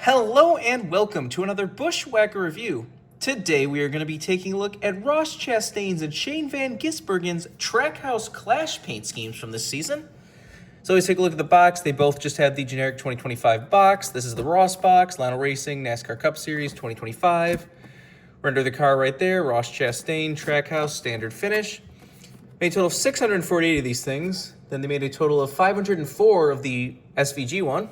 Hello and welcome to another BWhack review. Today we are going to be taking a look at Ross Chastain's and Shane Van Gisbergen's Trackhouse Clash paint schemes from this season. So let's take a look at the box. They both just have the generic 2025 box. This is the Ross box, Lionel Racing, NASCAR Cup Series 2025. Render the car right there, Ross Chastain, Trackhouse, standard finish. Made a total of 648 of these things. Then they made a total of 504 of the SVG one.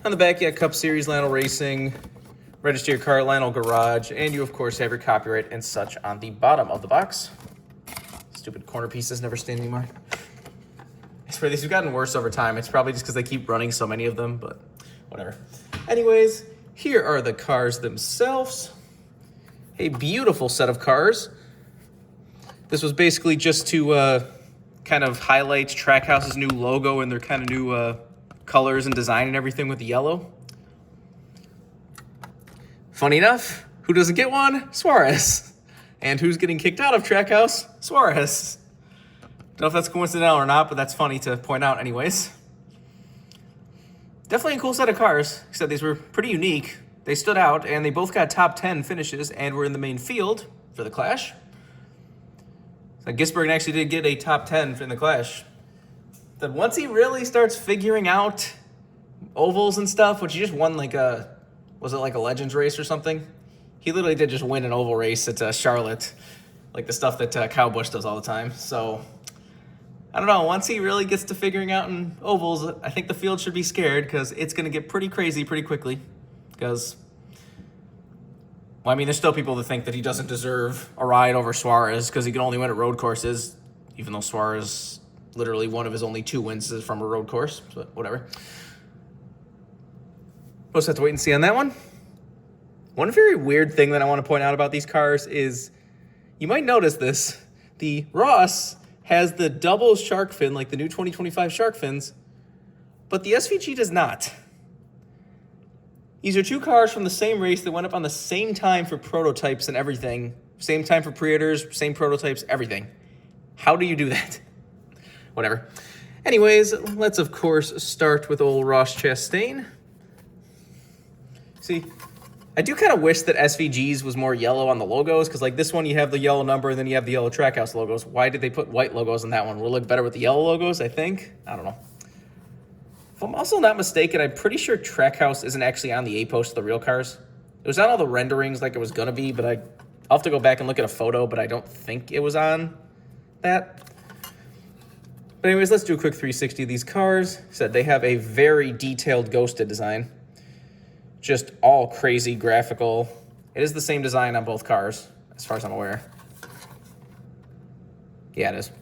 On the back, you got Cup Series, Lionel Racing, register your car at Lionel Garage, and you, of course, have your copyright and such on the bottom of the box. Stupid corner pieces never stand anymore. I swear these have gotten worse over time. It's probably just because they keep running so many of them, but whatever. Anyways, here are the cars themselves. A beautiful set of cars. This was basically just to kind of highlight Trackhouse's new logo and their kind of new colors and design and everything with the yellow. Funny enough, who doesn't get one? Suarez. And who's getting kicked out of Trackhouse? Suarez. Don't know if that's coincidental or not, but that's funny to point out anyways. Definitely a cool set of cars, except these were pretty unique. They stood out, and they both got top 10 finishes and were in the main field for the Clash. So Gisbergen actually did get a top 10 in the Clash. That once he really starts figuring out ovals and stuff, which he just won like was it like a Legends race or something? He literally did just win an oval race at Charlotte, like the stuff that Kyle Busch does all the time. So I don't know, once he really gets to figuring out in ovals, I think the field should be scared because it's going to get pretty crazy pretty quickly. Because, well, I mean, there's still people that think that he doesn't deserve a ride over Suarez because he can only win at road courses, even though Suarez, literally one of his only 2 wins is from a road course, but whatever. We'll just have to wait and see on that one. One very weird thing that I want to point out about these cars is, you might notice this, the Ross has the double shark fin, like the new 2025 shark fins, but the SVG does not. These are 2 cars from the same race that went up on the same time for prototypes and everything. Same time for pre-orders, same prototypes, everything. How do you do that? Whatever. Anyways, let's of course start with old Ross Chastain. See, I do kind of wish that SVG's was more yellow on the logos, because like this one you have the yellow number and then you have the yellow Trackhouse logos. Why did they put white logos on that one? Will it look better with the yellow logos, I think? I don't know. If I'm also not mistaken, I'm pretty sure Trackhouse isn't actually on the A-post of the real cars. It was on all the renderings like it was going to be, but I'll have to go back and look at a photo, but I don't think it was on that. But anyways, let's do a quick 360 of these cars. Said they have a very detailed ghosted design. Just all crazy graphical. It is the same design on both cars, as far as I'm aware. Yeah, it is.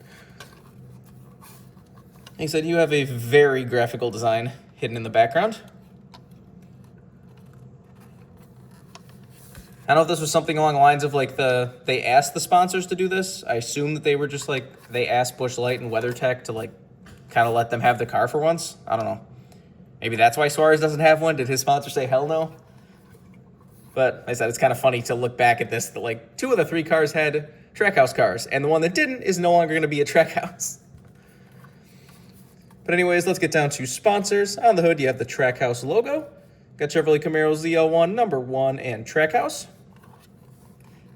He said you have a very graphical design hidden in the background. I don't know if this was something along the lines of like they asked the sponsors to do this. I assume that they were just like, they asked Busch Light and WeatherTech to like kind of let them have the car for once. I don't know. Maybe that's why Suarez doesn't have one. Did his sponsor say hell no? But like I said, it's kind of funny to look back at this, that like 2 of the 3 cars had Trackhouse cars, and the one that didn't is no longer going to be a Trackhouse. But anyways, let's get down to sponsors. On the hood, you have the Trackhouse logo. Got Chevrolet Camaro ZL1, number 1, and Trackhouse.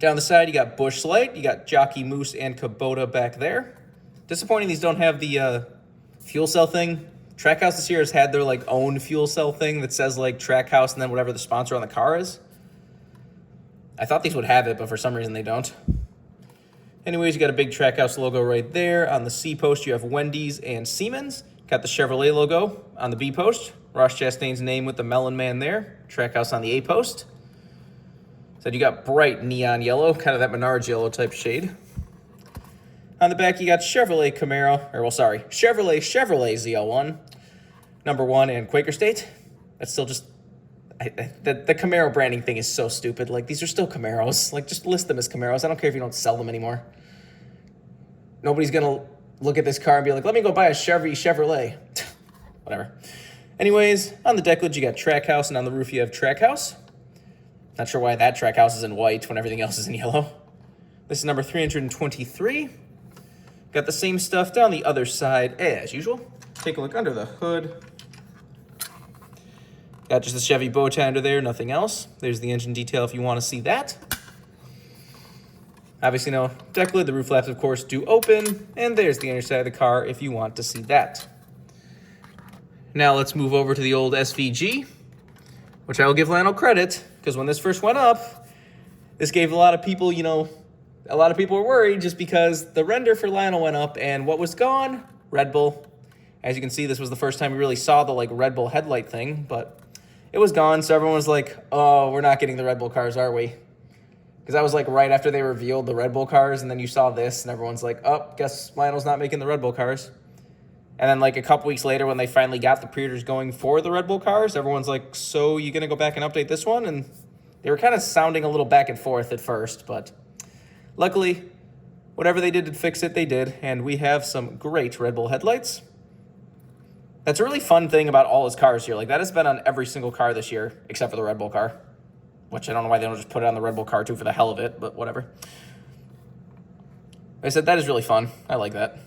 Down the side, you got Busch Light. You got Jockey Moose and Kubota back there. Disappointing these don't have the fuel cell thing. Trackhouse this year has had their like own fuel cell thing that says like Trackhouse and then whatever the sponsor on the car is. I thought these would have it, but for some reason they don't. Anyways, you got a big Trackhouse logo right there. On the C post, you have Wendy's and Siemens. Got the Chevrolet logo on the B post. Ross Chastain's name with the Melon Man there. Trackhouse on the A post. So you got bright neon yellow, kind of that Menards yellow type shade. On the back, you got Chevrolet Camaro, or well, sorry, Chevrolet ZL1, number 1, and Quaker State. That's still just, the Camaro branding thing is so stupid. Like, these are still Camaros. Like, just list them as Camaros. I don't care if you don't sell them anymore. Nobody's going to look at this car and be like, let me go buy a Chevrolet. Whatever. Anyways, on the deck lid, you got Trackhouse, and on the roof, you have Trackhouse. Not sure why that Trackhouse is in white when everything else is in yellow. This is number 323. Got the same stuff down the other side as usual. Take a look under the hood. Got just the Chevy bow tie under there, nothing else. There's the engine detail if you want to see that. Obviously, no deck lid. The roof flaps, of course, do open. And there's the inner side of the car if you want to see that. Now let's move over to the old SVG, which I will give Lionel credit, because when this first went up, this gave a lot of people, a lot of people were worried just because the render for Lionel went up, and what was gone? Red Bull. As you can see, this was the first time we really saw the Red Bull headlight thing, but it was gone, so everyone was like, oh, we're not getting the Red Bull cars, are we? Because that was right after they revealed the Red Bull cars, and then you saw this, and everyone's like, oh, guess Lionel's not making the Red Bull cars. And then a couple weeks later, when they finally got the pre-orders going for the Red Bull cars, everyone's like, so you going to go back and update this one? And they were kind of sounding a little back and forth at first, but luckily, whatever they did to fix it, they did. And we have some great Red Bull headlights. That's a really fun thing about all his cars here. That has been on every single car this year, except for the Red Bull car, which I don't know why they don't just put it on the Red Bull car too for the hell of it, but whatever. Like I said, that is really fun. I like that.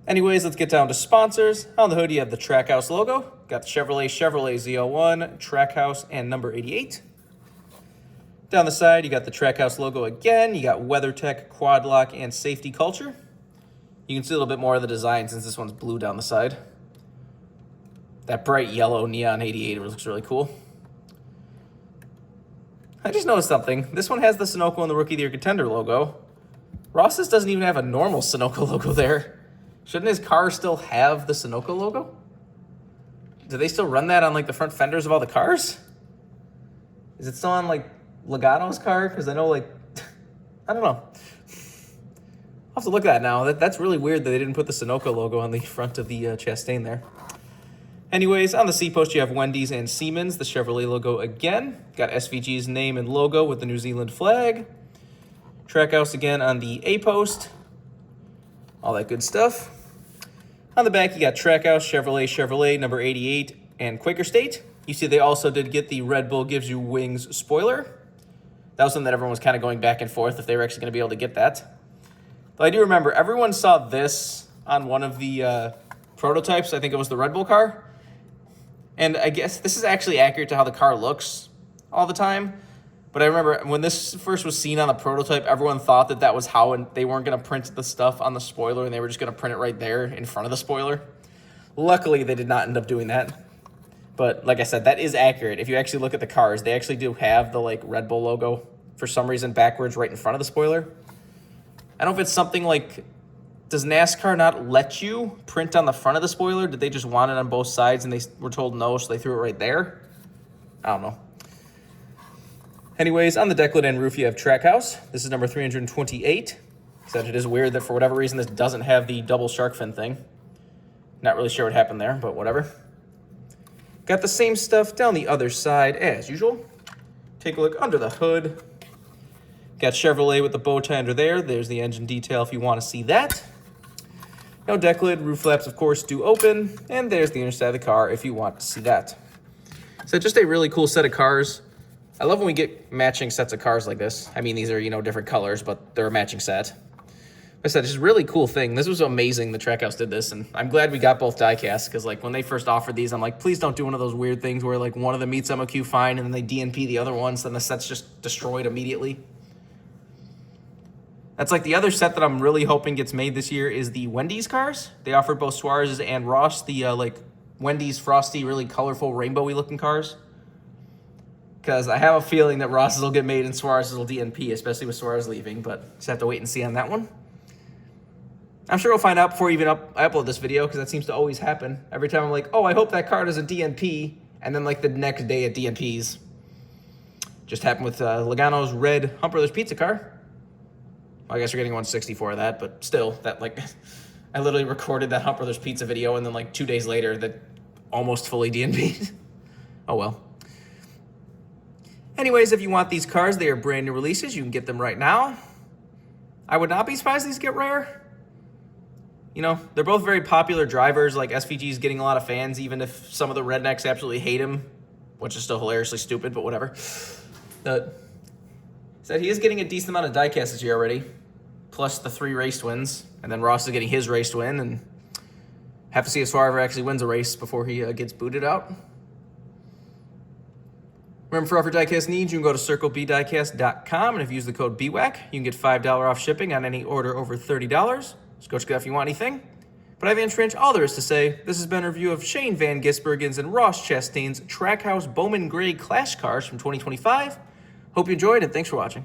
Anyways, let's get down to sponsors. On the hood, you have the Trackhouse logo. Got the Chevrolet Z01, Trackhouse, and number 88. Down the side, you got the Trackhouse logo again. You got WeatherTech, Quad Lock, and Safety Culture. You can see a little bit more of the design since this one's blue down the side. That bright yellow neon 88 looks really cool. I just noticed something. This one has the Sunoco and the Rookie of the Year Contender logo. Ross's doesn't even have a normal Sunoco logo there. Shouldn't his car still have the Sunoco logo? Do they still run that on the front fenders of all the cars? Is it still on Logano's car? Because I know I don't know. I'll have to look at that now. That's really weird that they didn't put the Sunoco logo on the front of the Chastain there. Anyways, on the C-post you have Wendy's and Siemens, the Chevrolet logo again. Got SVG's name and logo with the New Zealand flag. Trackhouse again on the A-post. All that good stuff. On the back, you got Trackhouse, Chevrolet, number 88, and Quaker State. You see they also did get the Red Bull Gives You Wings spoiler. That was something that everyone was kind of going back and forth if they were actually going to be able to get that. But I do remember everyone saw this on one of the prototypes. I think it was the Red Bull car. And I guess this is actually accurate to how the car looks all the time. But I remember when this first was seen on the prototype, everyone thought that was how, and they weren't going to print the stuff on the spoiler, and they were just going to print it right there in front of the spoiler. Luckily, they did not end up doing that. But like I said, that is accurate. If you actually look at the cars, they actually do have the Red Bull logo for some reason backwards right in front of the spoiler. I don't know if it's something does NASCAR not let you print on the front of the spoiler? Did they just want it on both sides and they were told no, so they threw it right there? I don't know. Anyways, on the deck lid and roof, you have Trackhouse. This is number 328. Except it is weird that for whatever reason, this doesn't have the double shark fin thing. Not really sure what happened there, but whatever. Got the same stuff down the other side as usual. Take a look under the hood. Got Chevrolet with the bow tie under there. There's the engine detail if you want to see that. No deck lid. Roof flaps, of course, do open. And there's the inner side of the car if you want to see that. So just a really cool set of cars. I love when we get matching sets of cars like this. I mean, these are, different colors, but they're a matching set. Like I said, it's just a really cool thing. This was amazing the Trackhouse did this, and I'm glad we got both Diecast, because, when they first offered these, I'm like, please don't do one of those weird things where, one of them meets MOQ fine, and then they DNP the other ones, then the set's just destroyed immediately. That's the other set that I'm really hoping gets made this year is the Wendy's cars. They offered both Suarez's and Ross, the, Wendy's frosty, really colorful, rainbowy looking cars. Because I have a feeling that Ross's will get made and Suarez's will DNP, especially with Suarez leaving, but just have to wait and see on that one. I'm sure we'll find out before I upload this video, because that seems to always happen. Every time I'm like, oh, I hope that car doesn't DNP, and then the next day it DNPs. Just happened with Logano's red Hump Brothers pizza car. Well, I guess we're getting 164 of that, but still, that I literally recorded that Hump Brothers pizza video, and then 2 days later, that almost fully DNP'd. Oh well. Anyways, if you want these cars, they are brand new releases. You can get them right now. I would not be surprised these get rare. They're both very popular drivers. SVG is getting a lot of fans, even if some of the rednecks absolutely hate him, which is still hilariously stupid, but whatever. Said he is getting a decent amount of diecast this year already, plus the 3 race wins, and then Ross is getting his race win, and have to see if Suarez actually wins a race before he gets booted out. Remember, for other diecast needs, you can go to circlebdiecast.com, and if you use the code BWhack, you can get $5 off shipping on any order over $30. Just go check it out if you want anything. But I've answered all there is to say. This has been a review of Shane Van Gisbergen's and Ross Chastain's Trackhouse Bowman Gray Clash Cars from 2025. Hope you enjoyed, and thanks for watching.